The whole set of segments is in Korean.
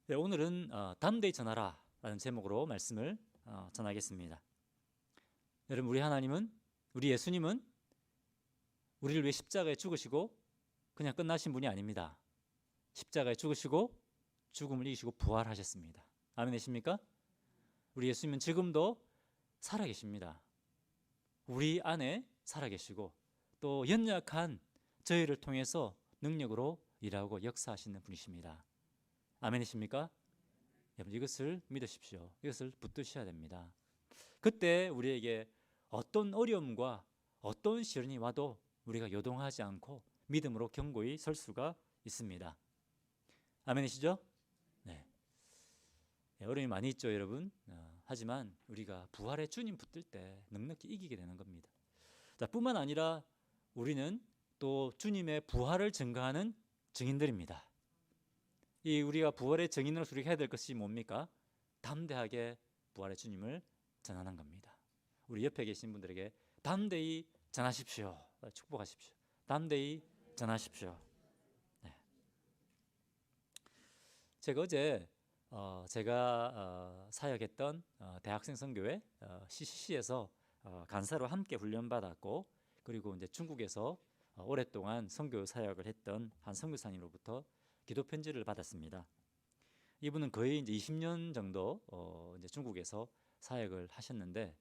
네, 오늘은 담대히 전하라 라는 제목으로 말씀을 전하겠습니다. 여러분, 우리 예수님은 우리를 위해 십자가에 죽으시고 그냥 끝나신 분이 아닙니다. 십자가에 죽으시고 죽음을 이기시고 부활하셨습니다. 아멘이십니까? 우리 예수님은 지금도 살아계십니다. 우리 안에 살아계시고 또 연약한 저희를 통해서 능력으로 일하고 역사하시는 분이십니다. 아멘이십니까? 여러분, 이것을 믿으십시오. 이것을 붙드셔야 됩니다. 그때 우리에게 어떤 어려움과 어떤 시련이 와도 우리가 요동하지 않고 믿음으로 견고히 설 수가 있습니다. 아멘이시죠? 네. 어려움이 많이 있죠, 여러분. 하지만 우리가 부활의 주님 붙들 때 넉넉히 이기게 되는 겁니다. 자, 뿐만 아니라 우리는 또 주님의 부활을 증거하는 증인들입니다. 이 우리가 부활의 증인으로서 우리가 해야 될 것이 뭡니까? 담대하게 부활의 주님을 전하는 겁니다. 우리 옆에 계신 분들에게 담대히 전하십시오. 축복하십시오. 담대히 전하십시오. 네. 제가 어제 제가 사역했던 대학생 선교회 CCC에서 간사로 함께 훈련받았고, 그리고 이제 중국에서 오랫동안 선교 사역을 했던 한 선교사님으로부터 기도 편지를 받았습니다. 이분은 거의 이제 20년 정도 이제 중국에서 사역을 하셨는데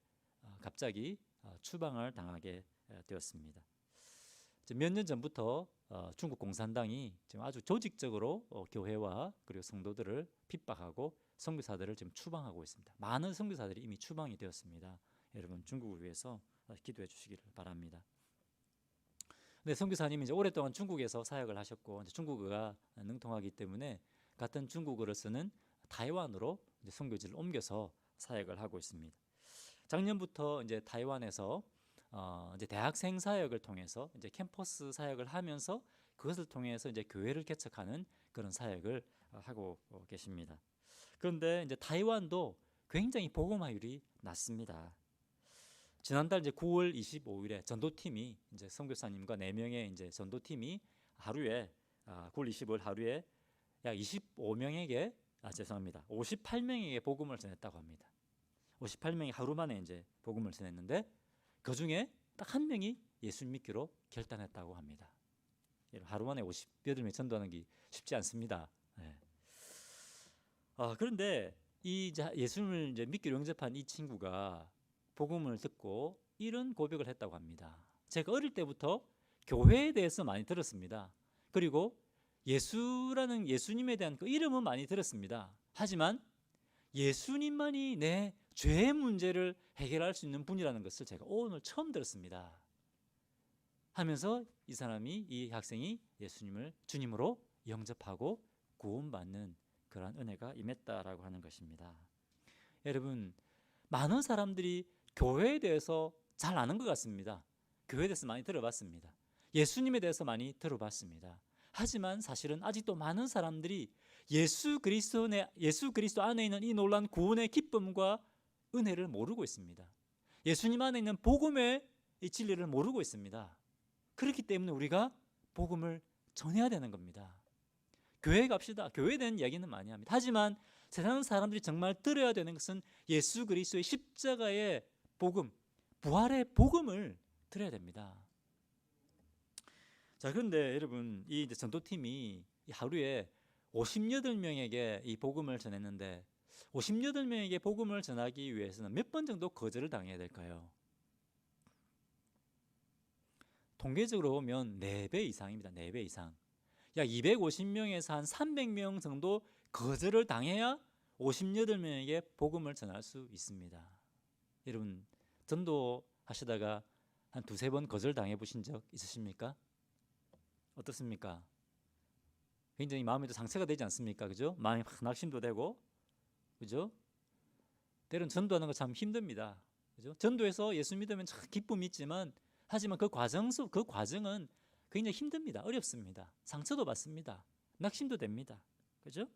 갑자기 추방을 당하게 되었습니다. 몇 년 전부터 중국 공산당이 지금 아주 조직적으로 교회와 그리고 성도들을 핍박하고 선교사들을 지금 추방하고 있습니다. 많은 선교사들이 이미 추방이 되었습니다. 여러분, 중국을 위해서 기도해 주시기를 바랍니다. 네, 선교사님이 이제 오랫동안 중국에서 사역을 하셨고 이제 중국어가 능통하기 때문에 같은 중국어를 쓰는 타이완으로 이제 선교지를 옮겨서 사역을 하고 있습니다. 작년부터 이제 타이완에서 이제 대학생 사역을 통해서 이제 캠퍼스 사역을 하면서 그것을 통해서 이제 교회를 개척하는 그런 사역을 하고 계십니다. 그런데 이제 타이완도 굉장히 복음화율이 낮습니다. 지난달 이제 9월 25일에 전도팀이 이제 선교사님과 4명의 이제 전도팀이 하루에 9월 25일 하루에 약 25명에게 58명에게 복음을 전했다고 합니다. 58명이 하루 만에 이제 복음을 전했는데 그 중에 딱 한 명이 예수님 믿기로 결단했다고 합니다. 하루 만에 58명이 전도하는 게 쉽지 않습니다. 네. 그런데 이 예수님을 이제 믿기로 영접한 이 친구가 복음을 듣고 이런 고백을 했다고 합니다. 제가 어릴 때부터 교회에 대해서 많이 들었습니다. 그리고 예수님에 대한 그 이름은 많이 들었습니다. 하지만 예수님만이 내 죄의 문제를 해결할 수 있는 분이라는 것을 제가 오늘 처음 들었습니다. 하면서 이 학생이 예수님을 주님으로 영접하고 구원받는 그런 은혜가 임했다라고 하는 것입니다. 여러분, 많은 사람들이 교회에 대해서 잘 아는 것 같습니다. 교회에 대해서 많이 들어봤습니다. 예수님에 대해서 많이 들어봤습니다. 하지만 사실은 아직도 많은 사람들이 예수 그리스도 안에 있는 이 놀라운 구원의 기쁨과 은혜를 모르고 있습니다. 예수님 안에 있는 복음의 이 진리를 모르고 있습니다. 그렇기 때문에 우리가 복음을 전해야 되는 겁니다. 교회 갑시다. 교회에 대한 이야기는 많이 합니다. 하지만 세상 사람들이 정말 들어야 되는 것은 예수 그리스도의 십자가의 복음, 부활의 복음을 들어야 됩니다. 자, 그런데 여러분, 이 이제 전도팀이 하루에 58명에게 이 복음을 전했는데 58명에게 복음을 전하기 위해서는 몇 번 정도 거절을 당해야 될까요? 통계적으로 보면 4배 이상입니다. 4배 이상. 약 250명에서 한 300명 정도 거절을 당해야 58명에게 복음을 전할 수 있습니다. 여러분, 전도하시다가 한 2-3번 거절 당해 보신 적 있으십니까? 어떻습니까? 굉장히 마음에도 상처가 되지 않습니까? 그죠? 마음이 확 낙심도 되고, 그죠? 때론 전도하는 거 참 힘듭니다. 그죠? 전도해서 예수 믿으면 참 기쁨이 있지만, 하지만 그 과정은 굉장히 힘듭니다. 어렵습니다. 상처도 받습니다. 낙심도 됩니다. 그죠?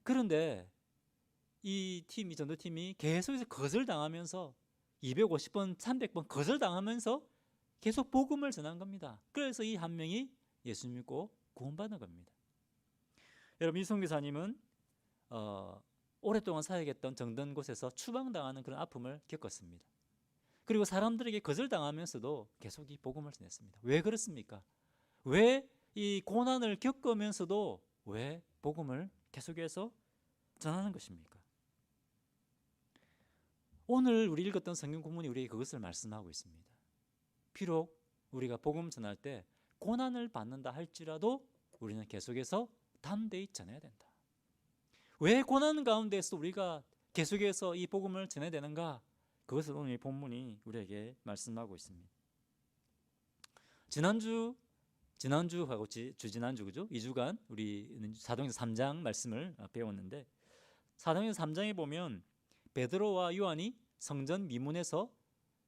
그런데 이 전도팀이 계속해서 거절당하면서 250번, 300번 거절당하면서 계속 복음을 전한 겁니다. 그래서 이 한 명이 예수 믿고 구원받은 겁니다. 여러분, 이 선교사님은 오랫동안 사역했던 정든 곳에서 추방당하는 그런 아픔을 겪었습니다. 그리고 사람들에게 거절당하면서도 계속 이 복음을 전했습니다. 왜 그렇습니까? 왜 이 고난을 겪으면서도 왜 복음을 계속해서 전하는 것입니까? 오늘 우리 읽었던 성경 본문이 우리에게 그것을 말씀하고 있습니다. 비록 우리가 복음 전할 때 고난을 받는다 할지라도 우리는 계속해서 담대히 전해야 된다. 왜 고난 가운데서 우리가 계속해서 이 복음을 전해야 되는가? 그것을 오늘 이 본문이 우리에게 말씀하고 있습니다. 지난주하고 주지난주 그죠? 2주간 우리 사도행전 3장 말씀을 배웠는데 사도행전 3장에 보면 베드로와 요한이 성전 미문에서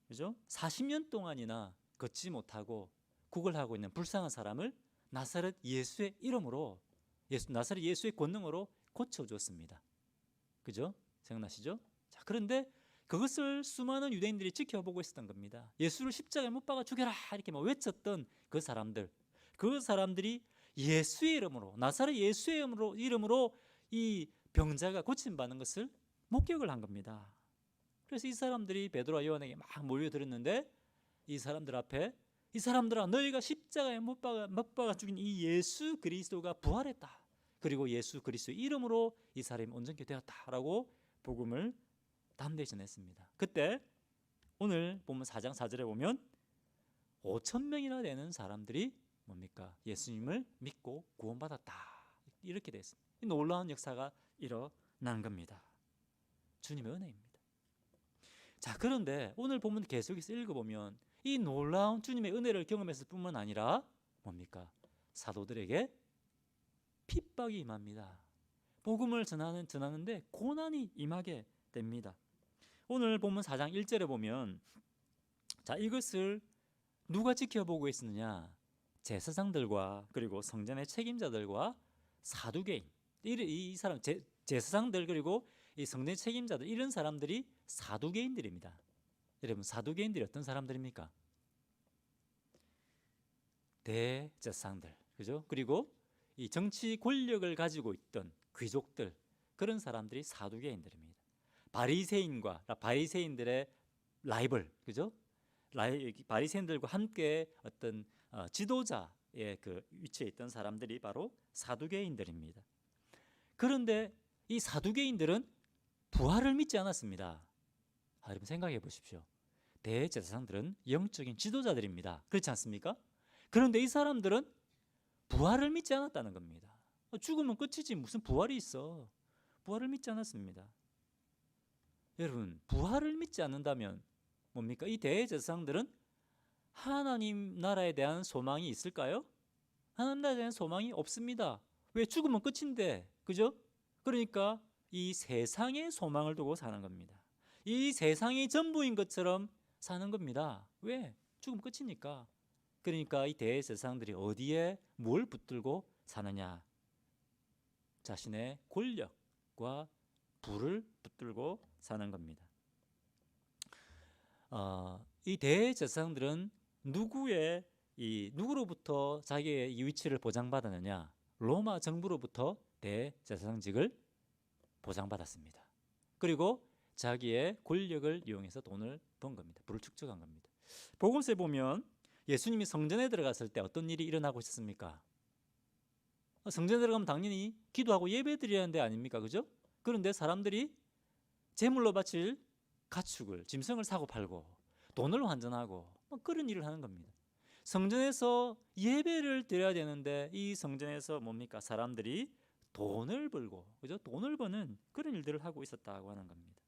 그죠? 40년 동안이나 걷지 못하고 구걸하고 있는 불쌍한 사람을 나사렛 예수의 이름으로 나사렛 예수의 권능으로 고쳐주었습니다. 그죠? 생각나시죠? 자, 그런데 그것을 수많은 유대인들이 지켜보고 있었던 겁니다. 예수를 십자가에 못 박아 죽여라 이렇게 막 외쳤던 그 사람들이 예수의 이름으로 나사렛 예수의 이름으로 이 병자가 고침받는 것을 목격을 한 겁니다. 그래서 이 사람들이 베드로와 요한에게 막 몰려들었는데 이 사람들 앞에 이 사람들아 너희가 십자가에 못 박아 죽인 이 예수 그리스도가 부활했다. 그리고 예수 그리스도의 이름으로 이 사람이 온전케 되었다라고 복음을 담대히 전했습니다. 그때 오늘 보면 4장 4절에 보면 5,000명이나 되는 사람들이 뭡니까? 예수님을 믿고 구원받았다. 이렇게 되어 있습니다. 놀라운 역사가 일어난 겁니다. 주님의 은혜입니다. 자, 그런데 오늘 본문 계속해서 읽어보면 이 놀라운 주님의 은혜를 경험했을 뿐만 아니라 뭡니까? 사도들에게 핍박이 임합니다. 복음을 전하는데 고난이 임하게 됩니다. 오늘 본문 4장 1절에 보면 자, 이것을 누가 지켜보고 있었느냐? 제사장들과 그리고 성전의 책임자들과 사두개인 이 사람 제사장들 그리고 이 성전 책임자들 이런 사람들이 사두개인들입니다. 여러분 사두개인들이 어떤 사람들입니까? 대제사장들 그죠? 그리고 이 정치 권력을 가지고 있던 귀족들 그런 사람들이 사두개인들입니다. 바리새인들의 라이벌 그죠? 바리새인들과 함께 어떤 지도자의 그 위치에 있던 사람들이 바로 사두개인들입니다. 그런데 이 사두개인들은 부활을 믿지 않았습니다. 여러분 생각해 보십시오. 대제사장들은 영적인 지도자들입니다. 그렇지 않습니까? 그런데 이 사람들은 부활을 믿지 않았다는 겁니다. 죽으면 끝이지 무슨 부활이 있어. 부활을 믿지 않았습니다. 여러분 부활을 믿지 않는다면 뭡니까? 이 대제사장들은 하나님 나라에 대한 소망이 있을까요? 하나님 나라에 대한 소망이 없습니다. 왜? 죽으면 끝인데 그죠? 그러니까 이 세상의 소망을 두고 사는 겁니다. 이 세상이 전부인 것처럼 사는 겁니다. 왜? 죽으면 끝이니까. 그러니까 이 대제사장들이 어디에 뭘 붙들고 사느냐? 자신의 권력과 부를 붙들고 사는 겁니다. 이 대제사장들은 누구로부터 자기의 이 위치를 보장받았느냐? 로마 정부로부터 대제사장직을 보장받았습니다. 그리고 자기의 권력을 이용해서 돈을 번 겁니다. 부를 축적한 겁니다. 복음서에 보면 예수님이 성전에 들어갔을 때 어떤 일이 일어나고 있었습니까? 성전에 들어가면 당연히 기도하고 예배드려야 하는 데 아닙니까? 그죠? 그런데 사람들이 제물로 바칠 가축을 짐승을 사고 팔고 돈을 환전하고 그런 일을 하는 겁니다. 성전에서 예배를 드려야 되는데 이 성전에서 뭡니까? 사람들이 돈을 벌고 그죠? 돈을 버는 그런 일들을 하고 있었다고 하는 겁니다.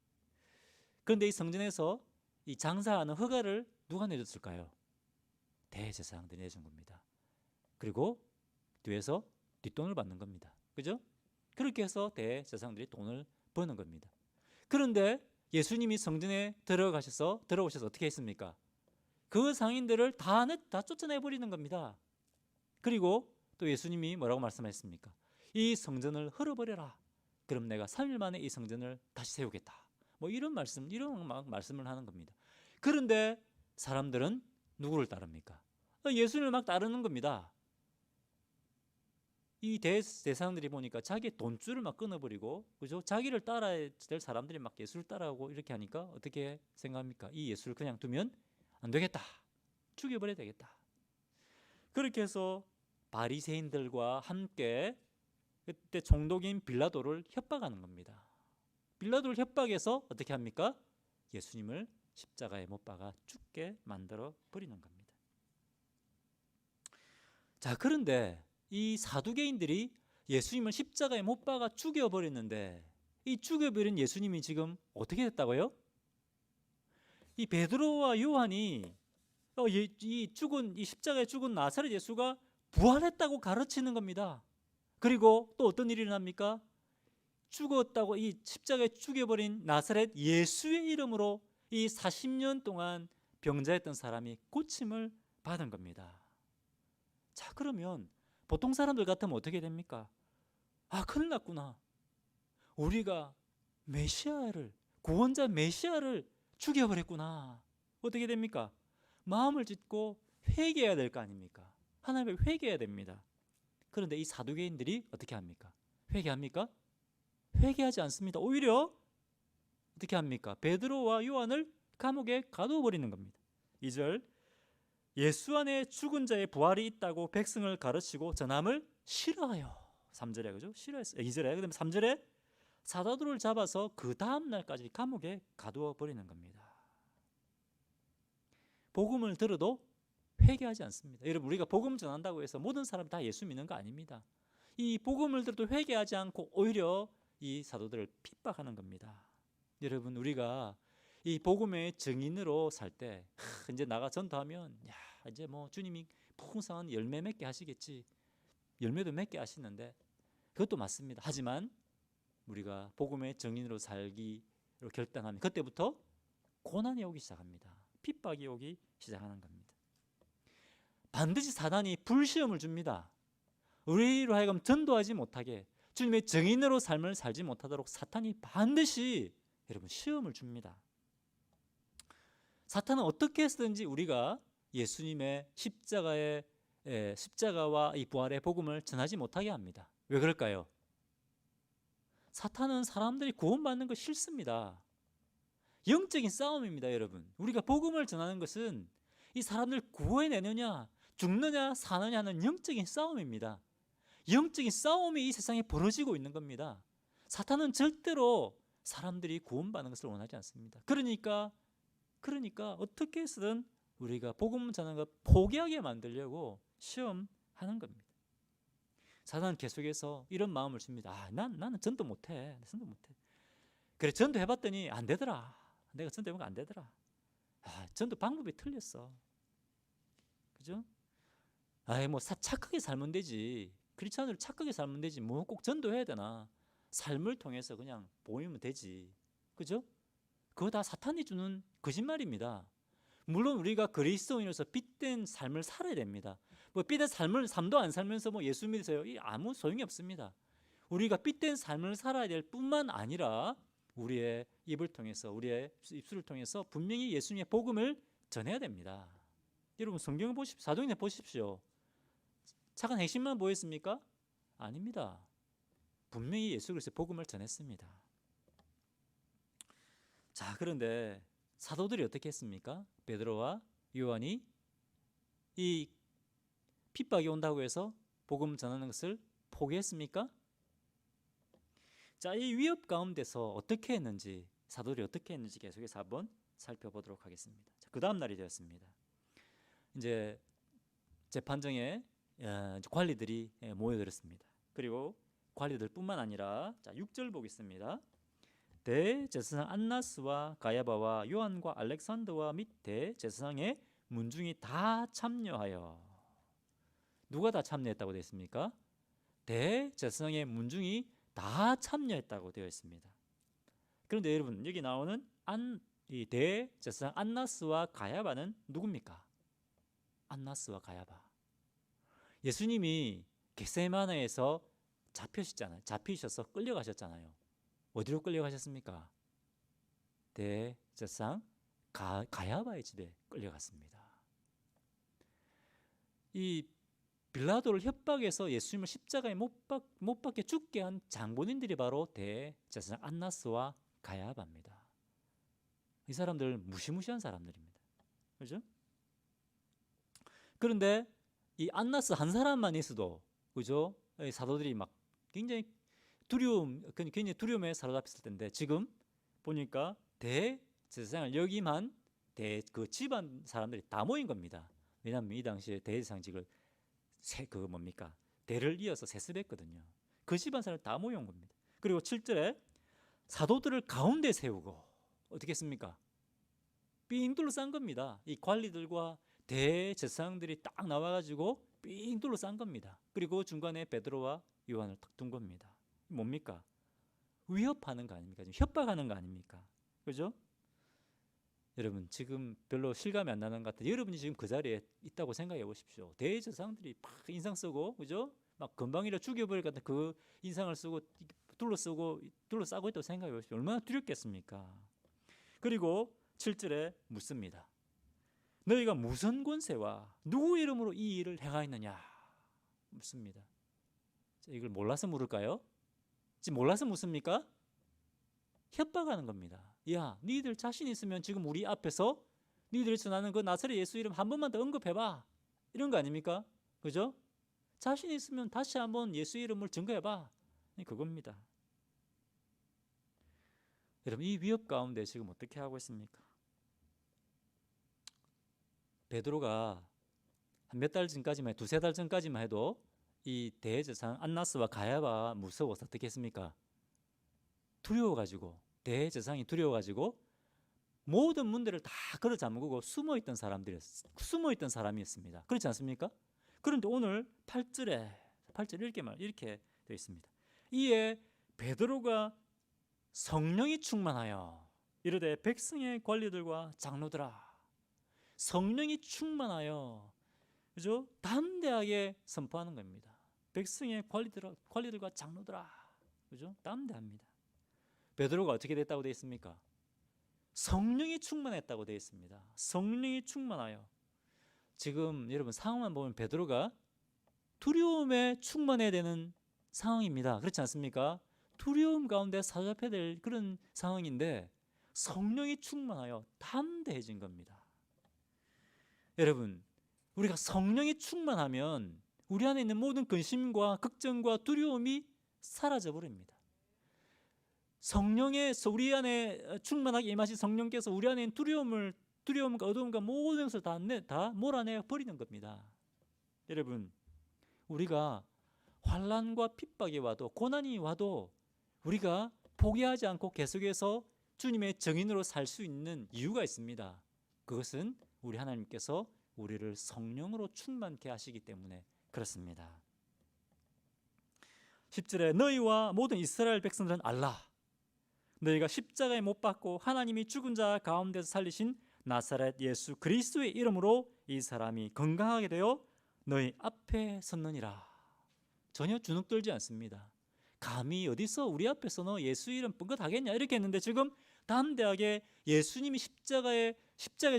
그런데 이 성전에서 이 장사하는 허가를 누가 내줬을까요? 대제사장들이 내준 겁니다. 그리고 뒤에서 뒷돈을 받는 겁니다. 그죠? 그렇게 해서 대제사장들이 돈을 버는 겁니다. 그런데 예수님이 성전에 들어오셔서 어떻게 했습니까? 그 상인들을 다 쫓아내버리는 겁니다. 그리고 또 예수님이 뭐라고 말씀하셨습니까? 이 성전을 헐어버려라. 그럼 내가 3일 만에 이 성전을 다시 세우겠다. 이런 말씀을 하는 겁니다. 그런데 사람들은 누구를 따릅니까? 예수님을 막 따르는 겁니다. 이 대사장들이 보니까 자기 돈줄을 막 끊어버리고, 그죠? 자기를 따라야 될 사람들이 막 예수를 따라오고 이렇게 하니까 어떻게 생각합니까? 이 예수를 그냥 두면 안 되겠다. 죽여버려야 되겠다. 그렇게 해서 바리새인들과 함께 그때 총독인 빌라도를 협박하는 겁니다. 빌라도를 협박해서 어떻게 합니까? 예수님을 십자가에 못 박아 죽게 만들어 버리는 겁니다. 자, 그런데 이 사두개인들이 예수님을 십자가에 못 박아 죽여버렸는데, 이 죽여버린 예수님이 지금 어떻게 됐다고요? 이 베드로와 요한이 이 십자가에 죽은 나사렛 예수가 부활했다고 가르치는 겁니다. 그리고 또 어떤 일이 일어납니까? 죽었다고, 이 십자가에 죽여버린 나사렛 예수의 이름으로 이 40년 동안 병자였던 사람이 고침을 받은 겁니다. 자, 그러면 보통 사람들 같으면 어떻게 됩니까? 아, 큰일 났구나. 우리가 메시아를, 구원자 메시아를 죽여버렸구나. 어떻게 됩니까? 마음을 짓고 회개해야 될 거 아닙니까? 하나님을 회개해야 됩니다. 그런데 이 사두개인들이 어떻게 합니까? 회개합니까? 회개하지 않습니다. 오히려 어떻게 합니까? 베드로와 요한을 감옥에 가두어버리는 겁니다. 2절, 예수 안에 죽은 자의 부활이 있다고 백성을 가르치고 전함을 싫어하여. 3절에, 그죠? 싫어했어요. 2절에, 그다음에 3절에 사도들을 잡아서 그 다음 날까지 감옥에 가두어 버리는 겁니다. 복음을 들어도 회개하지 않습니다. 여러분, 우리가 복음 전한다고 해서 모든 사람 다 예수 믿는 거 아닙니다. 이 복음을 들어도 회개하지 않고 오히려 이 사도들을 핍박하는 겁니다. 여러분, 우리가 이 복음의 증인으로 살 때 이제 나가 전도하면 이제 뭐 주님이 풍성한 열매 맺게 하시겠지, 열매도 맺게 하시는데 그것도 맞습니다. 하지만 우리가 복음의 증인으로 살기로 결단하면 그때부터 고난이 오기 시작합니다. 핍박이 오기 시작하는 겁니다. 반드시 사단이 불시험을 줍니다. 우리로 하여금 전도하지 못하게, 주님의 증인으로 삶을 살지 못하도록 사탄이 반드시 여러분 시험을 줍니다. 사탄은 어떻게 해서든지 우리가 예수님의 십자가와 이 부활의 복음을 전하지 못하게 합니다. 왜 그럴까요? 사탄은 사람들이 구원받는 거 싫습니다. 영적인 싸움입니다, 여러분. 우리가 복음을 전하는 것은 이 사람들 구원해내느냐 죽느냐 사느냐 하는 영적인 싸움입니다. 영적인 싸움이 이 세상에 벌어지고 있는 겁니다. 사탄은 절대로 사람들이 구원받는 것을 원하지 않습니다. 그러니까 어떻게 해서든 우리가 복음 전하는 것 포기하게 만들려고 시험하는 겁니다. 사단은 계속해서 이런 마음을 줍니다. 나는 전도 못해. 그래, 전도 해봤더니 안 되더라. 내가 전도 해보니까 안 되더라. 전도 방법이 틀렸어. 그죠? 뭐 착하게 살면 되지. 크리스찬으로 착하게 살면 되지. 뭐 꼭 전도해야 되나? 삶을 통해서 그냥 보이면 되지. 그죠? 그거 다 사탄이 주는 거짓말입니다. 물론 우리가 그리스도인으로서 빛된 삶을 살아야 됩니다. 뭐 빛된 삶도 안 살면서 뭐 예수 믿으세요? 아무 소용이 없습니다. 우리가 빛된 삶을 살아야 될 뿐만 아니라 우리의 입을 통해서, 우리의 입술을 통해서 분명히 예수님의 복음을 전해야 됩니다. 여러분, 성경을 보십시오. 사도행전 보십시오. 착한 핵심만 보였습니까? 아닙니다. 분명히 예수 그리스도의 복음을 전했습니다. 자, 그런데 사도들이 어떻게 했습니까? 베드로와 요한이 이 핍박이 온다고 해서 복음 전하는 것을 포기했습니까? 자, 이 위협 가운데서 어떻게 했는지, 사도들이 어떻게 했는지 계속해서 한번 살펴보도록 하겠습니다. 자, 그 다음 날이 되었습니다. 이제 재판정에 관리들이 모여들었습니다. 그리고 관리들뿐만 아니라, 자, 6절 보겠습니다. 대제사장 안나스와 가야바와 요한과 알렉산더와 및 대제사장의 문중이 다 참여하여. 누가 다 참여했다고 되어 있습니까? 대제사장의 문중이 다 참여했다고 되어 있습니다. 그런데 여러분, 여기 나오는 이 대제사장 안나스와 가야바는 누굽니까? 안나스와 가야바, 예수님이 겟세마네에서 잡히셔서 끌려가셨잖아요. 어디로 끌려가셨습니까? 대제사장 가야바의 집에 끌려갔습니다. 이 빌라도를 협박해서 예수님을 십자가에 못 박게 죽게 한 장본인들이 바로 대제사장 안나스와 가야바입니다. 이 사람들 무시무시한 사람들입니다. 그죠? 그런데 이 안나스 한 사람만 있어도, 그죠? 이 사도들이 막 굉장히 굉장히 두려움에 사로잡혔을 텐데, 지금 보니까 대제사장을 역임한 그 집안 사람들이 다 모인 겁니다. 왜냐하면 이 당시에 대제사장직을 대를 이어서 세습했거든요. 그 집안 사람들 다 모여온 겁니다. 그리고 7절에 사도들을 가운데 세우고 어떻게 했습니까? 삥 둘러싼 겁니다. 이 관리들과 대제사장들이 딱 나와가지고 삥 둘러싼 겁니다. 그리고 중간에 베드로와 요한을 딱 둔 겁니다. 뭡니까? 위협하는 거 아닙니까? 지금 협박하는 거 아닙니까? 그죠? 여러분 지금 별로 실감이 안 나는 것 같아요. 여러분이 지금 그 자리에 있다고 생각해 보십시오. 대제사장들이 막 인상 쓰고, 그죠? 막 금방이라 죽여버릴 것 같은 그 인상을 쓰고 둘러싸고 있다고 생각해 보십시오. 얼마나 두렵겠습니까? 그리고 7절에 묻습니다. 너희가 무슨 권세와 누구 이름으로 이 일을 행하였느냐 묻습니다. 이걸 몰라서 물을까요? 지금 몰라서 묻습니까? 협박하는 겁니다. 야, 니들 자신 있으면 지금 우리 앞에서 니들이 전하는 그 나사렛 예수 이름 한 번만 더 언급해봐, 이런 거 아닙니까? 그죠? 자신 있으면 다시 한번 예수 이름을 증거해봐, 그겁니다. 여러분 이 위협 가운데 지금 어떻게 하고 있습니까? 베드로가 한 몇 달 전까지만, 두세 달 전까지만 해도 이 대제사장 안나스와 가야바가 무서워서 어떻게 했습니까? 두려워가지고, 대제사장이 두려워가지고 모든 문들을 다 걸어 잠그고 숨어있던 사람이었습니다. 그렇지 않습니까? 그런데 오늘 8절 이렇게 되어 있습니다. 이에 베드로가 성령이 충만하여 이르되 백성의 관리들과 장로들아, 성령이 충만하여, 그죠? 담대하게 선포하는 겁니다. 백성의 관리들과 장로들아, 그죠? 담대합니다. 베드로가 어떻게 됐다고 되어 있습니까? 성령이 충만했다고 되어 있습니다. 성령이 충만하여. 지금 여러분 상황만 보면 베드로가 두려움에 충만해야 되는 상황입니다. 그렇지 않습니까? 두려움 가운데 사로잡혀야 될 그런 상황인데 성령이 충만하여 담대해진 겁니다. 여러분, 우리가 성령이 충만하면 우리 안에 있는 모든 근심과 걱정과 두려움이 사라져 버립니다. 우리 안에 충만하게 임하신 성령께서 우리 안에 있는 두려움과 어두움과 모든 것을 다 몰아내 버리는 겁니다. 여러분, 우리가 환난과 핍박이 와도, 고난이 와도 우리가 포기하지 않고 계속해서 주님의 증인으로 살 수 있는 이유가 있습니다. 그것은 우리 하나님께서 우리를 성령으로 충만케 하시기 때문에 그렇습니다. 10절에 너희와 모든 이스라엘 백성들은 알라. 너희가 십자가에 못 박고 하나님이 죽은 자 가운데서 살리신 나사렛 예수 그리스도의 이름으로 이 사람이 건강하게 되어 너희 앞에 섰느니라. 전혀 주눅들지 않습니다. 감히 어디서 우리 앞에서 너 예수 이름 뻥긋하겠냐 이렇게 했는데 지금 담대하게 예수님이 십자가에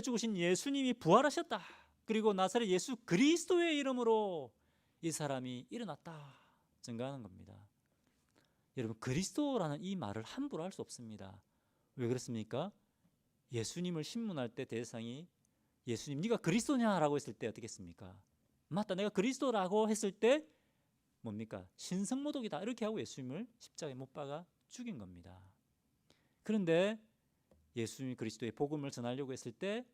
죽으신 예수님이 부활하셨다, 그리고 나사렛 예수 그리스도의 이름으로 이 사람이 일어났다 증거하는 겁니다. 여러분, 그리스도라는 이 말을 함부로 할 수 없습니다. 왜 그렇습니까? 예수님을 신문할 때 대상이 예수님 네가 그리스도냐라고 했을 때 어떻게 했습니까? 맞다, 내가 그리스도라고 했을 때 뭡니까? 신성모독이다 이렇게 하고 예수님을 십자가에 못 박아 죽인 겁니다. 그런데 예수님이 그리스도의 복음을 전하려고 했을 때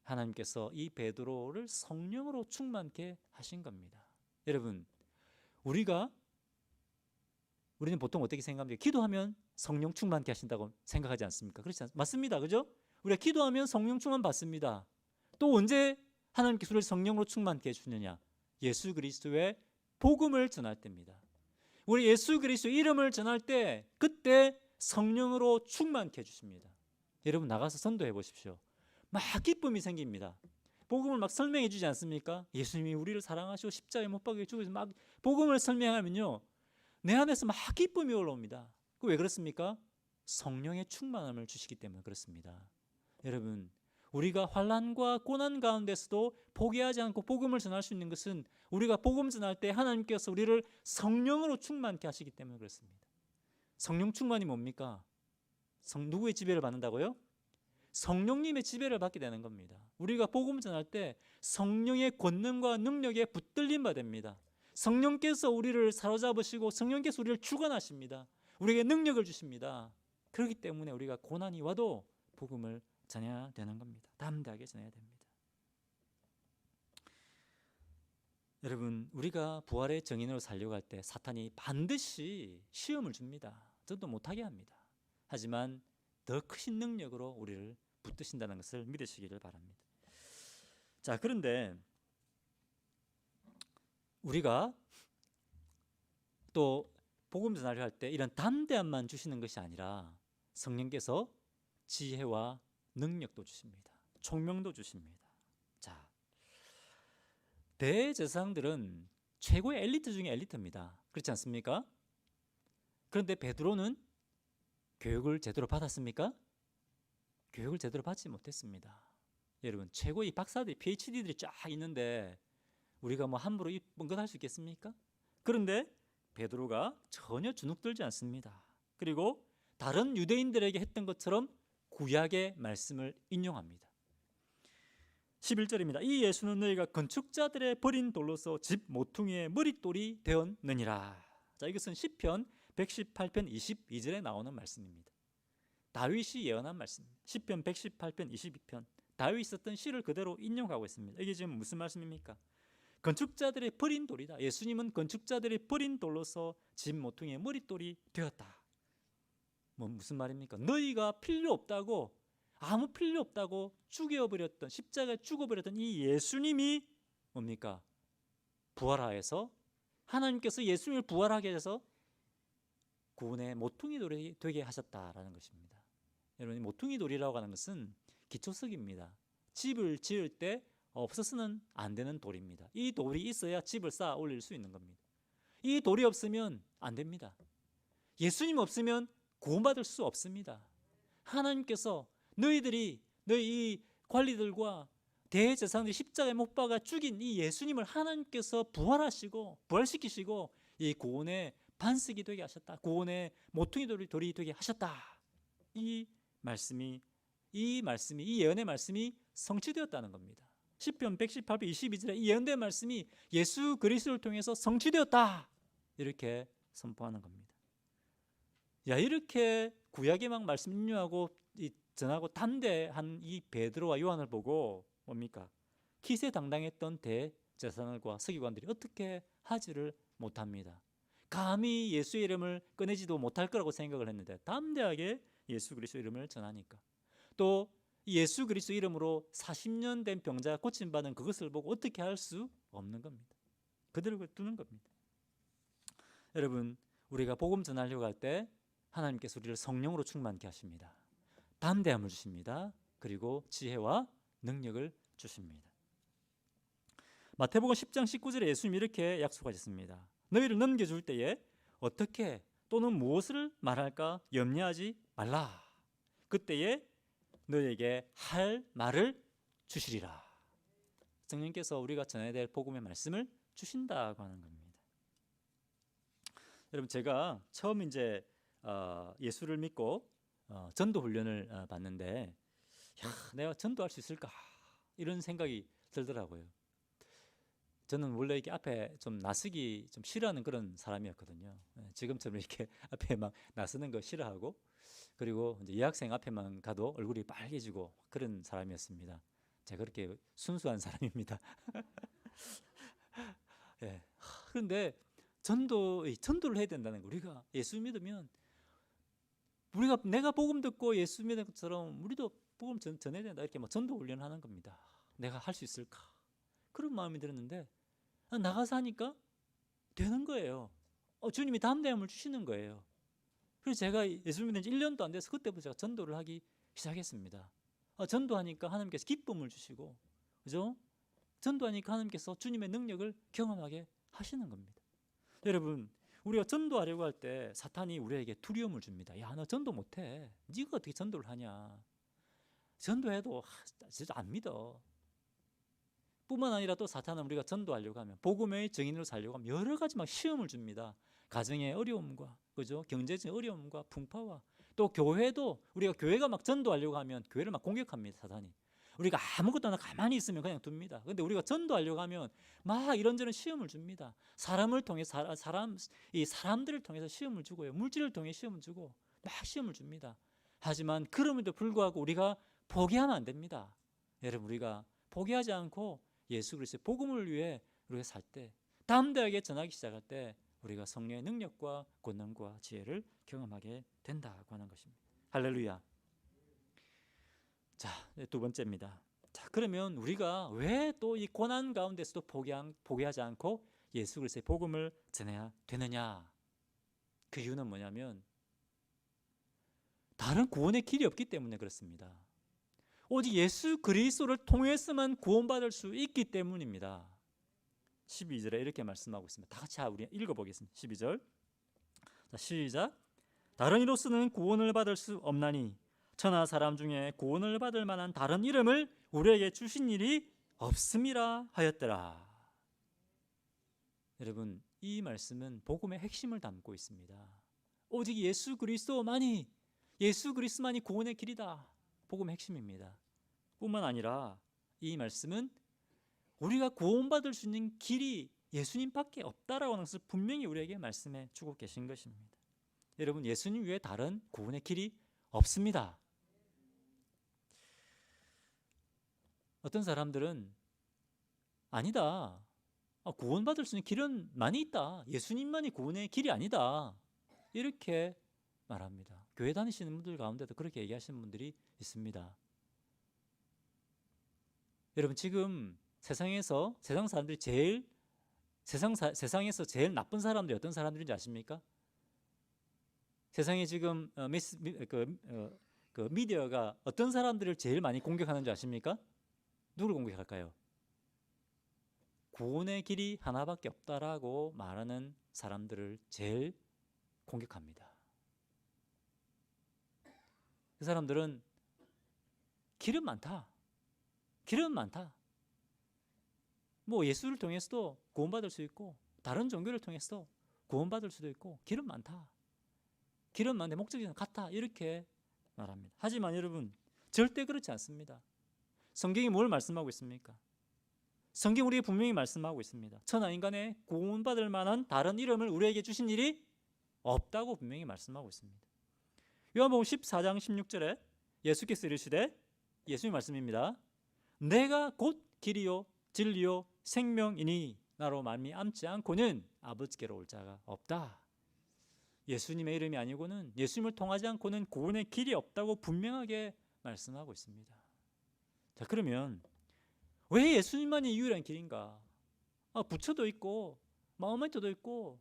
하나님께서 이 베드로를 성령으로 충만케 하신 겁니다. 여러분, 우리는 보통 어떻게 생각합니까? 기도하면 성령 충만케 하신다고 생각하지 않습니까? 그렇지 않습니까? 맞습니다. 그죠? 우리가 기도하면 성령 충만 받습니다. 또 언제 하나님께서 우리를 성령으로 충만케 해주느냐? 예수 그리스도의 복음을 전할 때입니다. 우리 예수 그리스도의 이름을 전할 때 그때 성령으로 충만케 해주십니다. 여러분, 나가서 선도해 보십시오. 막 기쁨이 생깁니다. 복음을 막 설명해 주지 않습니까? 예수님이 우리를 사랑하시고 십자가에 못 박혀 죽으셔서 막 복음을 설명하면요, 내 안에서 막 기쁨이 올라옵니다. 왜 그렇습니까? 성령의 충만함을 주시기 때문에 그렇습니다. 여러분, 우리가 환난과 고난 가운데서도 포기하지 않고 복음을 전할 수 있는 것은 우리가 복음 전할 때 하나님께서 우리를 성령으로 충만케 하시기 때문에 그렇습니다. 성령 충만이 뭡니까? 누구의 지배를 받는다고요? 성령님의 지배를 받게 되는 겁니다. 우리가 복음 전할 때 성령의 권능과 능력에 붙들림 받습니다. 성령께서 우리를 사로잡으시고 성령께서 우리를 주관하십니다. 우리에게 능력을 주십니다. 그렇기 때문에 우리가 고난이 와도 복음을 전해야 되는 겁니다. 담대하게 전해야 됩니다. 여러분, 우리가 부활의 증인으로 살려고 할 때 사탄이 반드시 시험을 줍니다. 저도 못하게 합니다. 하지만 더 크신 능력으로 우리를 붙드신다는 것을 믿으시기를 바랍니다. 자, 그런데 우리가 또 복음 전하려 할 때 이런 담대함만 주시는 것이 아니라 성령께서 지혜와 능력도 주십니다. 총명도 주십니다. 자, 대제사장들은 최고의 엘리트 중에 엘리트입니다. 그렇지 않습니까? 그런데 베드로는 교육을 제대로 받았습니까? 교육을 제대로 받지 못했습니다. 여러분, 최고의 박사들이 PhD들이 쫙 있는데 우리가 뭐 함부로 뻥긋할 수 있겠습니까? 그런데 베드로가 전혀 주눅들지 않습니다. 그리고 다른 유대인들에게 했던 것처럼 구약의 말씀을 인용합니다. 11절입니다. 이 예수는 너희가 건축자들의 버린 돌로서 집 모퉁이의 머릿돌이 되었느니라. 자, 이것은 시편 118편 22절에 나오는 말씀입니다. 다윗이 예언한 말씀입니다. 시편 118편 22편 다윗이 썼던 시를 그대로 인용하고 있습니다. 이게 지금 무슨 말씀입니까? 건축자들의 버린 돌이다. 예수님은 건축자들의 버린 돌로서 집 모퉁이의 머릿돌이 되었다. 무슨 말입니까? 너희가 필요 없다고, 아무 필요 없다고 죽여버렸던, 십자가에 죽어버렸던 이 예수님이 뭡니까? 부활하여서 하나님께서 예수님을 부활하게 해서 구원의 모퉁이 돌이 되게 하셨다라는 것입니다. 여러분, 모퉁이 돌이라고 하는 것은 기초석입니다. 집을 지을 때 없어서는 안 되는 돌입니다. 이 돌이 있어야 집을 쌓아 올릴 수 있는 겁니다. 이 돌이 없으면 안 됩니다. 예수님 없으면 구원받을 수 없습니다. 하나님께서 너희 이 관리들과 대제사장들이 십자가에 못 박아 죽인 이 예수님을 하나님께서 부활시키시고 이 구원의 반석이 되게 하셨다. 구원의 모퉁이 돌이 되게 하셨다. 이 예언의 말씀이 성취되었다는 겁니다. 시편 118편 22절에 이 예언된 말씀이 예수 그리스도를 통해서 성취되었다. 이렇게 선포하는 겁니다. 야, 이렇게 구약의 막 말씀 인용하고 전하고 담대한 이 베드로와 요한을 보고 뭡니까? 기세당당했던 대제사장과 서기관들이 어떻게 하지를 못합니다. 감히 예수의 이름을 꺼내지도 못할 거라고 생각을 했는데 담대하게 예수 그리스도 이름을 전하니까, 또 예수 그리스도 이름으로 40년 된 병자가 고침받은 그것을 보고 어떻게 할 수 없는 겁니다. 그대로 두는 겁니다. 여러분, 우리가 복음 전하려고 할 때 하나님께서 우리를 성령으로 충만케 하십니다. 담대함을 주십니다. 그리고 지혜와 능력을 주십니다. 마태복음 10장 19절에 예수님이 이렇게 약속하셨습니다. 너희를 넘겨줄 때에 어떻게 또는 무엇을 말할까 염려하지 말라. 그때에 너희에게 할 말을 주시리라. 성령께서 우리가 전해야 될 복음의 말씀을 주신다고 하는 겁니다. 여러분, 제가 처음 이제 예수를 믿고 전도 훈련을 받는데, 내가 전도할 수 있을까 이런 생각이 들더라고요. 저는 원래 이렇게 앞에 좀 나서기 좀 싫어하는 그런 사람이었거든요. 지금처럼 이렇게 앞에 막 나서는 거 싫어하고, 그리고 이제 여학생 앞에만 가도 얼굴이 빨개지고 그런 사람이었습니다. 제가 그렇게 순수한 사람입니다. 예. 그런데 전도를 해야 된다는 거, 우리가 예수 믿으면 내가 복음 듣고 예수 믿는 것처럼 우리도 복음 전해야 된다, 이렇게 막 전도 훈련하는 겁니다. 내가 할 수 있을까 그런 마음이 들었는데 나가서 하니까 되는 거예요. 주님이 담대함을 주시는 거예요. 그래서 제가 예수 믿은 지 1년도 안 돼서 그때부터 제가 전도를 하기 시작했습니다. 전도하니까 하나님께서 기쁨을 주시고, 그죠? 전도하니까 하나님께서 주님의 능력을 경험하게 하시는 겁니다. 여러분, 우리가 전도하려고 할 때 사탄이 우리에게 두려움을 줍니다. 야, 너 전도 못해. 네가 어떻게 전도를 하냐. 전도해도 진짜 안 믿어. 뿐만 아니라 또 사탄은 우리가 전도하려고 하면, 복음의 증인으로 살려고 하면 여러 가지 막 시험을 줍니다. 가정의 어려움과, 그죠? 경제적인 어려움과 풍파와, 또 교회도 우리가 교회가 막 전도하려고 하면 교회를 막 공격합니다, 사탄이. 우리가 아무것도 안 하고 가만히 있으면 그냥 둡니다. 근데 우리가 전도하려고 하면 막 이런저런 시험을 줍니다. 사람을 통해 이 사람들을 통해서 시험을 주고요. 물질을 통해 시험을 주고 막 시험을 줍니다. 하지만 그럼에도 불구하고 우리가 포기하면 안 됩니다. 여러분, 우리가 포기하지 않고 예수 그리스도의 복음을 위해 우리가 살 때, 담대하게 전하기 시작할 때 우리가 성령의 능력과 권능과 지혜를 경험하게 된다고 하는 것입니다. 할렐루야. 자, 두 번째입니다. 자, 그러면 우리가 왜 또 이 고난 가운데서도 포기하지 않고 예수 그리스도의 복음을 전해야 되느냐? 그 이유는 뭐냐면 다른 구원의 길이 없기 때문에 그렇습니다. 오직 예수 그리스도를 통해서만 구원받을 수 있기 때문입니다. 12절에 이렇게 말씀하고 있습니다. 다 같이 우리 읽어보겠습니다. 12절. 자, 시작. 다른 이로서는 구원을 받을 수 없나니 천하 사람 중에 구원을 받을 만한 다른 이름을 우리에게 주신 일이 없음이라 하였더라. 여러분, 이 말씀은 복음의 핵심을 담고 있습니다. 오직 예수 그리스도만이 구원의 길이다. 복음의 핵심입니다. 뿐만 아니라 이 말씀은 우리가 구원받을 수 있는 길이 예수님밖에 없다라고 하는 것을 분명히 우리에게 말씀해 주고 계신 것입니다. 여러분, 예수님 외에 다른 구원의 길이 없습니다. 어떤 사람들은 아니다, 구원받을 수 있는 길은 많이 있다, 예수님만이 구원의 길이 아니다, 이렇게 말합니다. 교회 다니시는 분들 가운데도 그렇게 얘기하시는 분들이 있습니다. 여러분, 지금 세상에서 제일 나쁜 사람들이 어떤 사람들인지 아십니까? 세상에 지금 미디어가 어떤 사람들을 제일 많이 공격하는지 아십니까? 누구를 공격할까요? 구원의 길이 하나밖에 없다라고 말하는 사람들을 제일 공격합니다. 그 사람들은 길은 많다. 뭐 예수를 통해서도 구원받을 수 있고 다른 종교를 통해서도 구원받을 수도 있고 길은 많다. 길은 많은데 목적지는 같다. 이렇게 말합니다. 하지만 여러분, 절대 그렇지 않습니다. 성경이 뭘 말씀하고 있습니까? 성경 우리에게 분명히 말씀하고 있습니다. 천하 인간의 구원받을 만한 다른 이름을 우리에게 주신 일이 없다고 분명히 말씀하고 있습니다. 요한복음 14장 16절에 예수께서 이르시되, 예수의 말씀입니다. 내가 곧 길이요 진리요 생명이니 나로 말미암지 않고는 아버지께로 올 자가 없다. 예수님의 이름이 아니고는, 예수님을 통하지 않고는 구원의 길이 없다고 분명하게 말씀하고 있습니다. 자, 그러면 왜 예수님만이 유일한 길인가? 부처도 있고 마호메트도 있고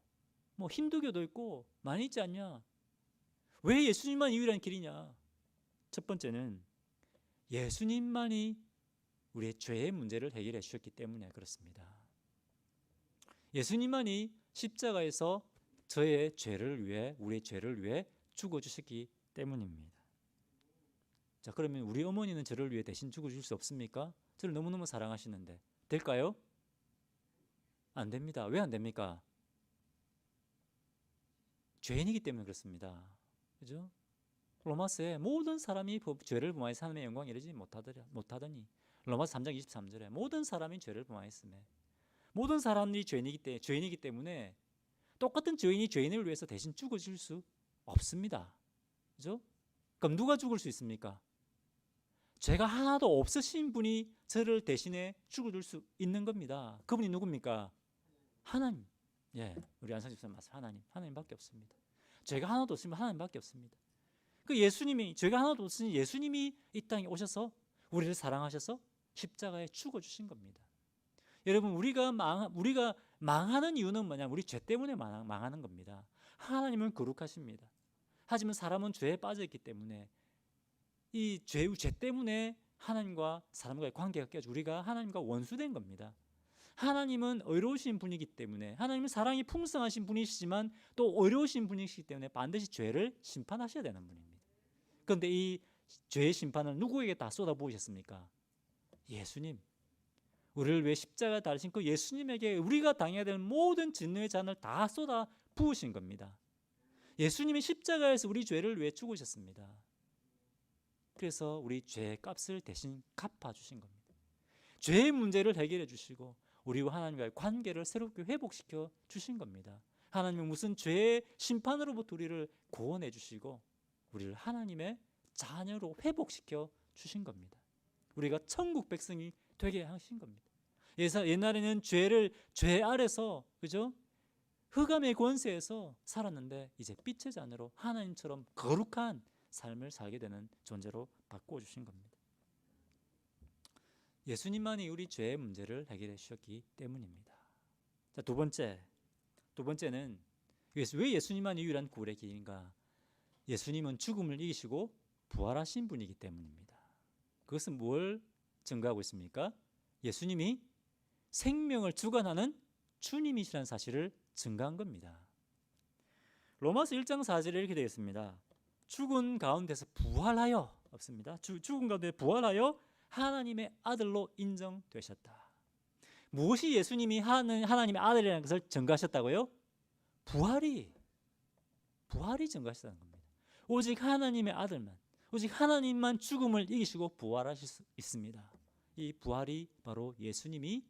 뭐 힌두교도 있고 많이 있지 않냐? 왜 예수님만이 유일한 길이냐? 첫 번째는 예수님만이 우리의 죄의 문제를 해결해 주셨기 때문에 그렇습니다. 예수님만이 십자가에서 저의 죄를 위해, 우리의 죄를 위해 죽어주셨기 때문입니다. 자, 그러면 우리 어머니는 저를 위해 대신 죽어줄 수 없습니까? 저를 너무너무 사랑하시는데 될까요? 안 됩니다. 왜 안 됩니까? 죄인이기 때문에 그렇습니다. 그죠? 로마서에 모든 사람이 죄를 범하여 하나님의 영광에 이르지 못하더니, 로마서 3장 23절에 모든 사람이 죄를 범하였으며, 모든 사람이 죄인이기 때문에 똑같은 죄인이 죄인을 위해서 대신 죽어줄 수 없습니다. 그죠? 그럼 누가 죽을 수 있습니까? 죄가 하나도 없으신 분이 저를 대신해 죽어줄 수 있는 겁니다. 그분이 누굽니까? 하나님. 예, 우리 안상 집사님 말씀, 하나님밖에 없습니다. 죄가 하나도 없으면 하나님밖에 없습니다. 그 예수님이, 죄가 하나도 없으니 예수님이 이 땅에 오셔서 우리를 사랑하셔서 십자가에 죽어주신 겁니다. 여러분, 우리가 망하는 이유는 뭐냐면 우리 죄 때문에 망하는 겁니다. 하나님은 거룩하십니다. 하지만 사람은 죄에 빠져있기 때문에 이 죄 때문에 하나님과 사람과의 관계가 깨져 우리가 하나님과 원수된 겁니다. 하나님은 의로우신 분이기 때문에, 하나님은 사랑이 풍성하신 분이시지만 또 의로우신 분이시기 때문에 반드시 죄를 심판하셔야 되는 분입니다. 그런데 이 죄의 심판을 누구에게 다 쏟아부으셨습니까? 예수님. 우리를 위해 십자가에 달리신 그 예수님에게 우리가 당해야 될 모든 진노의 잔을 다 쏟아 부으신 겁니다. 예수님이 십자가에서 우리 죄를 위해 죽으셨습니다. 그래서 우리 죄의 값을 대신 갚아주신 겁니다. 죄의 문제를 해결해 주시고 우리와 하나님과의 관계를 새롭게 회복시켜 주신 겁니다. 하나님은 무슨 죄의 심판으로부터 우리를 구원해 주시고 우리를 하나님의 자녀로 회복시켜 주신 겁니다. 우리가 천국 백성이 되게 하신 겁니다. 옛날에는 죄 아래서, 그죠? 흑암의 권세에서 살았는데 이제 빛의 자녀로 하나님처럼 거룩한 삶을 살게 되는 존재로 바꾸어 주신 겁니다. 예수님만이 우리 죄의 문제를 해결해 주셨기 때문입니다. 자, 두 번째는 왜 예수님만이 유일한 구원의 길인가? 예수님은 죽음을 이기시고 부활하신 분이기 때문입니다. 그것은 뭘 증거하고 있습니까? 예수님이 생명을 주관하는 주님이시라는 사실을 증거한 겁니다. 로마서 1장 4절에 이렇게 되어 있습니다. 죽은 가운데서 부활하여, 없습니다. 죽은 가운데 부활하여 하나님의 아들로 인정되셨다. 무엇이 예수님이 하나님의 아들이라는 것을 증거하셨다고요? 부활이 증거하셨다는 겁니다. 오직 하나님의 아들만, 오직 하나님만 죽음을 이기시고 부활하실 수 있습니다. 이 부활이 바로 예수님이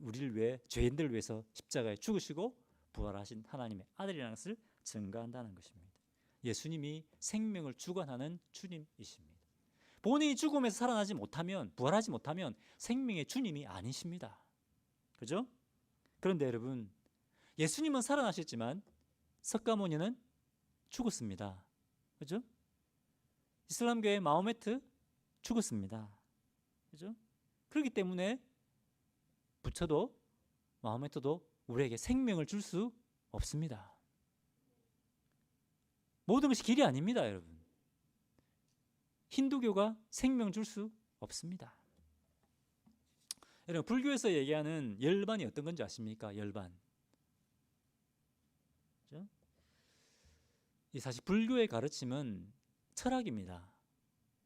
우리를 위해, 죄인들을 위해서 십자가에 죽으시고 부활하신 하나님의 아들이라는 것을 증거한다는 것입니다. 예수님이 생명을 주관하는 주님이십니다. 본인이 죽음에서 살아나지 못하면, 부활하지 못하면 생명의 주님이 아니십니다. 그죠? 그런데 여러분, 예수님은 살아나셨지만 석가모니는 죽었습니다. 그죠? 이슬람교의 마호메트 죽었습니다. 그죠? 그렇기 때문에 부처도 마호메트도 우리에게 생명을 줄 수 없습니다. 모든 것이 길이 아닙니다, 여러분. 힌두교가 생명 줄 수 없습니다. 여러분, 불교에서 얘기하는 열반이 어떤 건지 아십니까? 열반. 그렇죠? 이 사실 불교의 가르침은 철학입니다.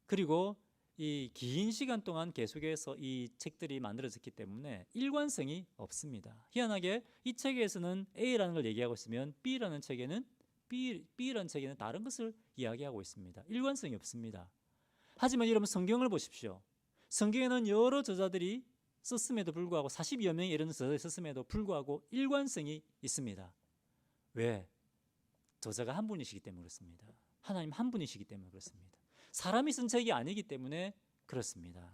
그리고 이 긴 시간 동안 계속해서 이 책들이 만들어졌기 때문에 일관성이 없습니다. 희한하게 이 책에서는 A라는 걸 얘기하고 있으면 B라는 책에는 다른 것을 이야기하고 있습니다. 일관성이 없습니다. 하지만 여러분, 성경을 보십시오. 성경에는 여러 저자들이 썼음에도 불구하고 40여 명의 이런 저자들이 썼음에도 불구하고 일관성이 있습니다. 왜? 저자가 한 분이시기 때문에 그렇습니다. 하나님 한 분이시기 때문에 그렇습니다. 사람이 쓴 책이 아니기 때문에 그렇습니다.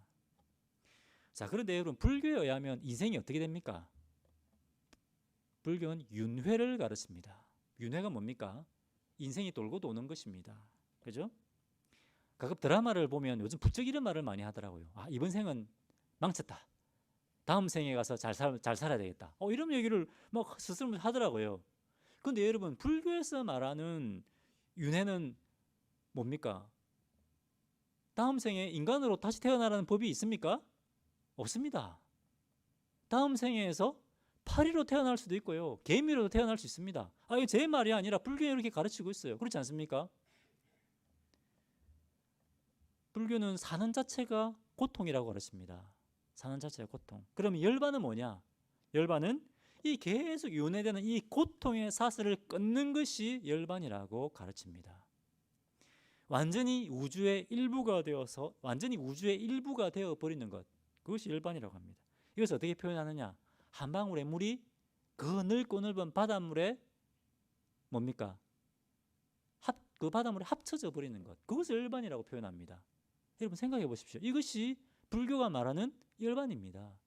자, 그런데 여러분, 불교에 의하면 인생이 어떻게 됩니까? 불교는 윤회를 가르칩니다. 윤회가 뭡니까? 인생이 돌고 도는 것입니다. 그죠? 가끔 드라마를 보면 요즘 부쩍 이런 말을 많이 하더라고요. 아, 이번 생은 망쳤다. 다음 생에 가서 잘 살아야 되겠다. 이런 얘기를 막 스스로 하더라고요. 그런데 여러분, 불교에서 말하는 윤회는 뭡니까? 다음 생에 인간으로 다시 태어나라는 법이 있습니까? 없습니다. 다음 생에서 파리로 태어날 수도 있고요, 개미로도 태어날 수 있습니다. 이게 제 말이 아니라 불교에 이렇게 가르치고 있어요. 그렇지 않습니까? 불교는 사는 자체가 고통이라고 가르칩니다. 사는 자체가 고통. 그러면 열반은 뭐냐? 열반은 이 계속 윤회되는 이 고통의 사슬을 끊는 것이 열반이라고 가르칩니다. 완전히 우주의 일부가 되어 버리는 것, 그것이 열반이라고 합니다. 이것을 어떻게 표현하느냐? 한 방울의 물이 그 넓고 넓은 바닷물에 뭡니까? 그 바닷물에 합쳐져 버리는 것, 그것을 열반이라고 표현합니다. 여러분, 생각해 보십시오. 이것이 불교가 말하는 열반입니다.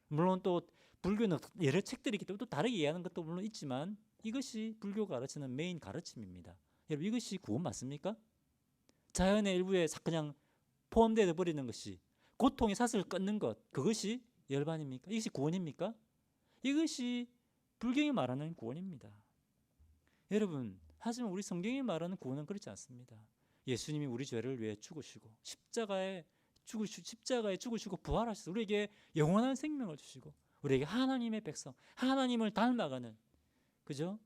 물론 또 불교는 여러 책들이 있기 때문에 또 다르게 이해하는 것도 물론 있지만 이것이 불교가 가르치는 메인 가르침입니다. 여러분, 이것이 구원 맞습니까? 자연의 일부에 그냥 포함되어 버리는 것이, 고통의 사슬을 끊는 것, 그것이 열반입니까? 이것이 구원입니까? 이것이 불경이 말하는 구원입니다. 여러분, 하지만 우리 성경이 말하는 구원은 그렇지 않습니다. 예수님이 우리 죄를 위해 죽으시고 십자가에 죽으시고 부활하셔서 우리에게 영원한 생명을 주시고 우리에게 하나님의 백성, 하나님을 닮아가는, 그죠?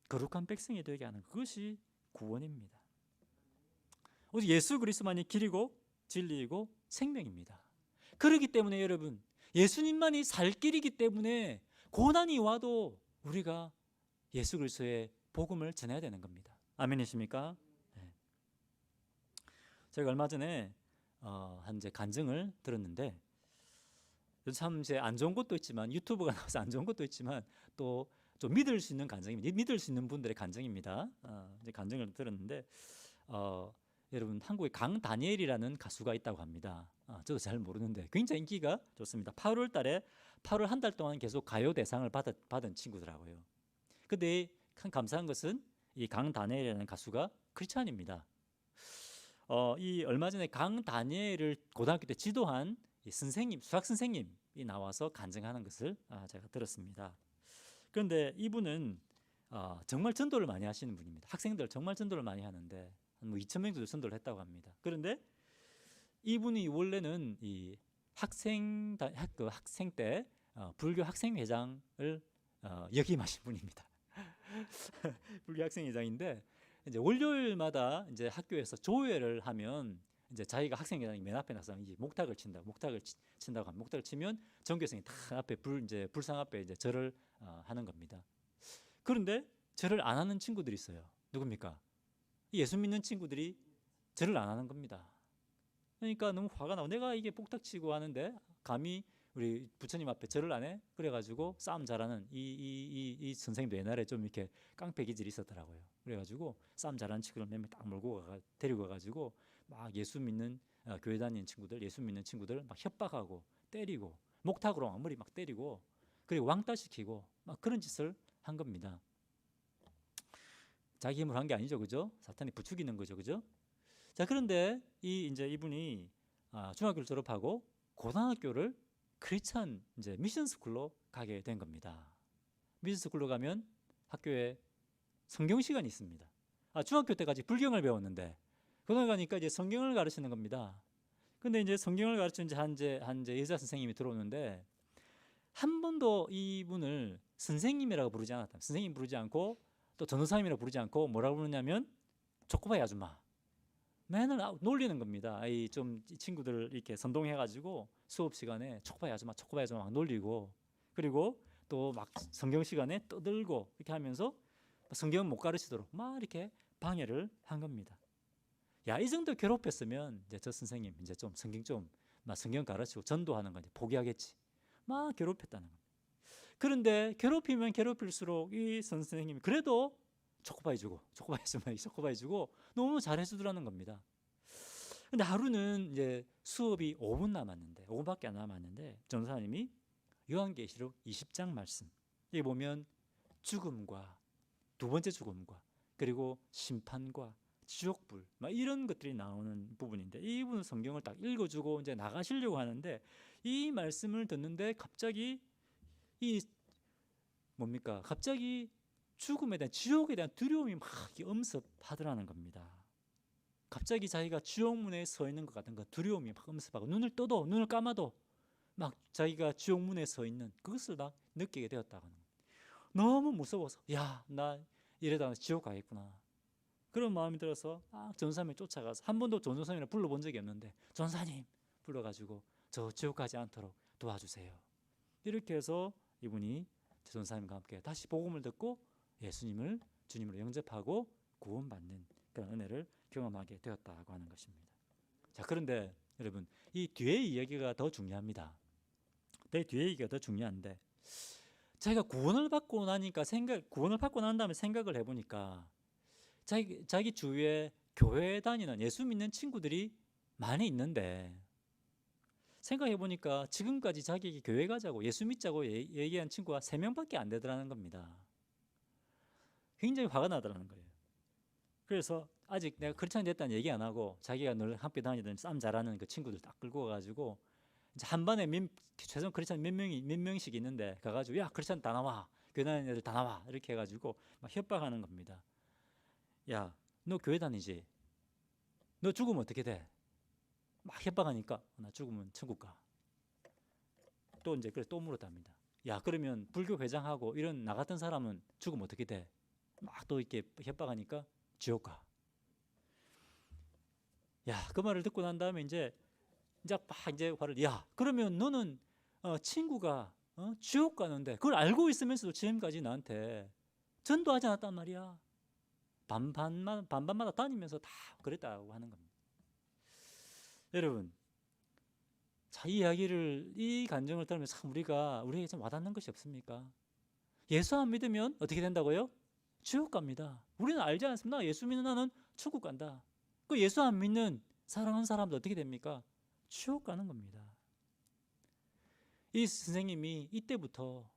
거룩한 백성이 되게 하는, 그것이 구원입니다. 오직 예수 그리스도만이 길이고 진리이고 생명입니다. 그렇기 때문에 여러분, 예수님만이 살 길이기 때문에 고난이 와도 우리가 예수 그리스도의 복음을 전해야 되는 겁니다. 아멘이십니까? 네. 제가 얼마 전에 한 이제 간증을 들었는데, 참 이제 안 좋은 것도 있지만, 유튜브가 나와서 안 좋은 것도 있지만 또 좀 믿을 수 있는 간증입니다. 믿을 수 있는 분들의 간증입니다. 이제 간증을 들었는데, 여러분, 한국에 강다니엘이라는 가수가 있다고 합니다. 저도 잘 모르는데 굉장히 인기가 좋습니다. 8월 달에 8월 한 달 동안 계속 가요 대상을 받은 친구더라고요. 근데 참 감사한 것은 이 강다니엘이라는 가수가 크리스찬입니다. 이 얼마 전에 강다니엘을 고등학교 때 지도한 이 선생님, 수학 선생님이 나와서 간증하는 것을 제가 들었습니다. 그런데 이분은 정말 전도를 많이 하시는 분입니다. 학생들 정말 전도를 많이 하는데 뭐 2,000명 정도 전도를 했다고 합니다. 그런데 이분이 원래는 이 학생 때 불교 학생회장을 역임하신 분입니다. 불교 학생회장인데, 이제 월요일마다 이제 학교에서 조회를 하면 이제 자기가 학생회장이 맨 앞에 나서 이제 목탁을 친다고 합니다. 목탁을 치면 전교생이 다 앞에 불상 앞에 이제 절을 하는 겁니다. 그런데 절을 안 하는 친구들이 있어요. 누굽니까? 예수 믿는 친구들이 절을 안 하는 겁니다. 그러니까 너무 화가 나고, 내가 이게 목탁 치고 하는데 감히 우리 부처님 앞에 절을 안 해? 그래가지고 싸움 잘하는 이 선생님도 옛날에 좀 이렇게 깡패 기질이 있었더라고요. 그래가지고 싸움 잘하는 친구를 몇 명 딱 데리고 가가지고 막 예수 믿는 교회 다니는 친구들, 예수 믿는 친구들 막 협박하고 때리고 목탁으로 막 머리 막 때리고, 그리고 왕따 시키고 막 그런 짓을 한 겁니다. 자기 힘으로 한 게 아니죠, 그죠? 사탄이 부추기는 거죠, 그죠? 자, 그런데 이분이 중학교를 졸업하고 고등학교를 크리스찬 이제 미션 스쿨로 가게 된 겁니다. 미션 스쿨로 가면 학교에 성경 시간이 있습니다. 중학교 때까지 불경을 배웠는데 고등학교 가니까 이제 성경을 가르치는 겁니다. 근데 이제 성경을 가르치는 한 여자 선생님이 들어오는데, 한 번도 이분을 선생님이라고 부르지 않았다. 선생님 부르지 않고 또 전도사님이라고 부르지 않고 뭐라고 부르냐면 초코바이 아줌마. 맨날 놀리는 겁니다. 이 친구들 이렇게 선동해가지고 수업 시간에 초코바이 아줌마 막 놀리고, 그리고 또 막 성경 시간에 떠들고 이렇게 하면서 성경은 못 가르치도록 막 이렇게 방해를 한 겁니다. 야, 이 정도 괴롭혔으면 이제 저 선생님 이제 좀 성경 가르치고 전도하는 거 이제 포기하겠지. 막 괴롭혔다는 겁니다. 그런데 괴롭히면 괴롭힐수록 이 선생님이 그래도 초코바이 주고 너무 잘해주더라는 겁니다. 근데 하루는 이제 수업이 5분밖에 안 남았는데 전도사님이 요한계시록 20장 말씀, 여기 보면 죽음과 두 번째 죽음과 그리고 심판과 지옥불 막 이런 것들이 나오는 부분인데, 이분은 성경을 딱 읽어주고 이제 나가시려고 하는데, 이 말씀을 듣는데 갑자기 갑자기 죽음에 대한, 지옥에 대한 두려움이 막 엄습하더라는 겁니다. 갑자기 자기가 지옥문에 서 있는 것 같은 그 두려움이 막 엄습하고, 눈을 감아도 막 자기가 지옥문에 서 있는 그것을 막 느끼게 되었다고 하는 겁니다. 너무 무서워서 나 이러다가 지옥 가겠구나, 그런 마음이 들어서 전도사님을 쫓아가서, 한 번도 전도사님을 불러본 적이 없는데 전도사님 불러가지고 저 지옥 가지 않도록 도와주세요. 이렇게 해서 이분이 전도사님과 함께 다시 복음을 듣고 예수님을 주님으로 영접하고 구원받는 그런 은혜를 경험하게 되었다고 하는 것입니다. 자, 그런데 여러분, 이 뒤의 이야기가 더 중요합니다. 뒤의 얘기가 더 중요한데, 자기가 구원을 받고 난 다음에 생각을 해보니까 자기 주위에 교회에 다니는 예수 믿는 친구들이 많이 있는데, 생각해보니까 지금까지 자기에게 교회 가자고 예수 믿자고 얘기한 친구가 3명밖에 안 되더라는 겁니다. 굉장히 화가 나더라는 거예요. 그래서 아직 내가 크리스찬이 됐다는 얘기 안 하고 자기가 늘 함께 다니던 싸움 잘하는 그 친구들 딱 끌고 가가지고, 이제 한 반에 최소 크리스찬 몇 명씩 있는데 가가지고 야, 크리스찬 다 나와, 교회 다니는 애들 다 나와, 이렇게 해가지고 막 협박하는 겁니다. 야, 너 교회 다니지? 너 죽으면 어떻게 돼? 막 협박하니까 나 죽으면 천국 가. 또 이제 그래서 또 물었답니다. 야, 그러면 불교 회장하고 이런 나 같은 사람은 죽으면 어떻게 돼? 막 또 이렇게 협박하니까 지옥 가. 야, 그 말을 듣고 난 다음에 이제 막 이제 화를, 야, 그러면 너는 친구가 지옥 가는데 그걸 알고 있으면서도 지금까지 나한테 전도하지 않았단 말이야. 반반마다 다니면서 다 그랬다고 하는 겁니다. 여러분, 자, 이 간증을 들으면서 참 우리에게 좀 와닿는 것이 없습니까? 예수 안 믿으면 어떻게 된다고요? 지옥 갑니다. 우리는 알지 않습니까? 예수 믿는 나는 천국 간다. 그 예수 안 믿는 사랑하는 사람도 어떻게 됩니까? 지옥 가는 겁니다. 이 선생님이 이때부터,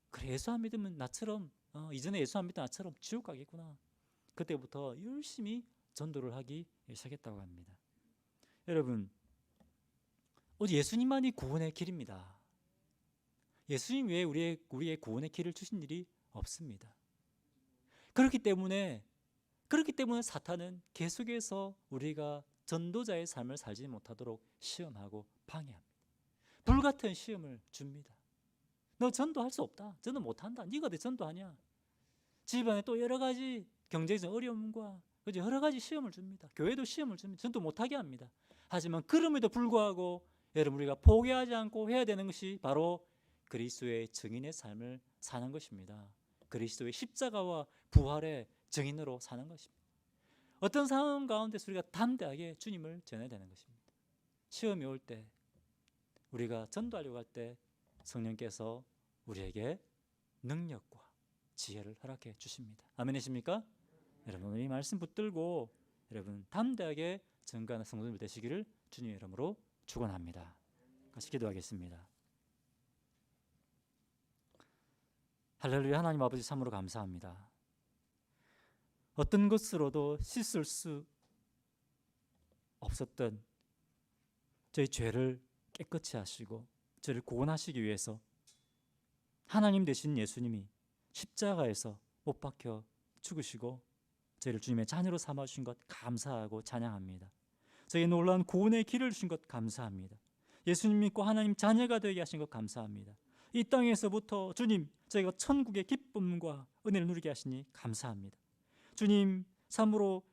그래, 예수 안 믿으면 나처럼 이전에 예수 안 믿던 나처럼 지옥 가겠구나. 그때부터 열심히 전도를 하기 시작했다고 합니다. 여러분, 오직 예수님만이 구원의 길입니다. 예수님 외에 우리의 구원의 길을 주신 일이 없습니다. 그렇기 때문에 사탄은 계속해서 우리가 전도자의 삶을 살지 못하도록 시험하고 방해합니다. 불같은 시험을 줍니다. 너 전도할 수 없다. 전도 못한다. 네가 왜 전도하냐. 집안에 또 여러 가지 경제적 어려움과 여러 가지 시험을 줍니다. 교회도 시험을 줍니다. 전도 못하게 합니다. 하지만 그럼에도 불구하고 여러분, 우리가 포기하지 않고 해야 되는 것이 바로 그리스도의 증인의 삶을 사는 것입니다. 그리스도의 십자가와 부활의 증인으로 사는 것입니다. 어떤 상황 가운데서 우리가 담대하게 주님을 전해야 되는 것입니다. 시험이 올 때, 우리가 전도하려고 할 때 성령께서 우리에게 능력과 지혜를 허락해 주십니다. 아멘이십니까? 여러분, 이 말씀 붙들고 여러분 담대하게 증거하는 성도들 되시기를 주님의 이름으로 축원합니다. 같이 기도하겠습니다. 할렐루야. 하나님 아버지, 참으로 감사합니다. 어떤 것으로도 씻을 수 없었던 저희 죄를 깨끗이 하시고 저를 구원하시기 위해서 하나님 되신 예수님이 십자가에서 못 박혀 죽으시고 저희를 주님의 자녀로 삼아주신 것 감사하고 찬양합니다. 저희 놀라운 구원의 길을 주신 것 감사합니다. 예수님 믿고 하나님 자녀가 되게 하신 것 감사합니다. 이 땅에서부터 주님, 저희가 천국의 기쁨과 은혜를 누리게 하시니 감사합니다. 주님, 참으로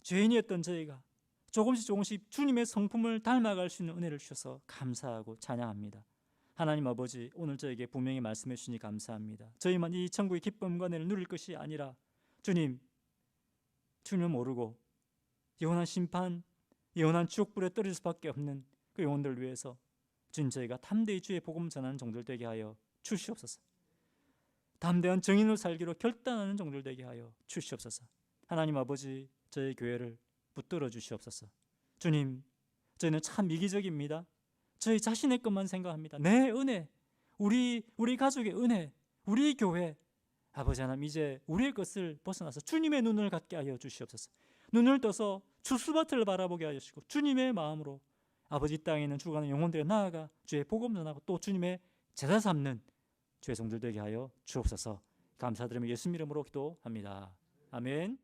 죄인이었던 저희가 조금씩 주님의 성품을 닮아갈 수 있는 은혜를 주셔서 감사하고 찬양합니다. 하나님 아버지, 오늘 저에게 분명히 말씀해 주시니 감사합니다. 저희만 이 천국의 기쁨과 은혜를 누릴 것이 아니라 주님을 모르고 영원한 심판, 영원한 지옥불에 떨어질 수밖에 없는 그 영혼들을 위해서 주님, 저희가 담대히 주의 복음 전하는 종들 되게 하여 주시옵소서. 담대한 정인으로 살기로 결단하는 종들 되게 하여 주시옵소서. 하나님 아버지, 저희 교회를 붙들어 주시옵소서. 주님, 저희는 참 이기적입니다. 저희 자신의 것만 생각합니다. 내 은혜, 우리 가족의 은혜, 우리 교회, 아버지 하나님, 이제 우리의 것을 벗어나서 주님의 눈을 갖게 하여 주시옵소서. 눈을 떠서 추수밭을 바라보게 하여 주시고 주님의 마음으로 아버지 땅에 있는 죽어가는 영혼들에 나아가 주의 복음 전하고 또 주님의 제사 삼는 주의 종들 되게 하여 주옵소서. 감사드리며 예수 이름으로 기도합니다. 아멘.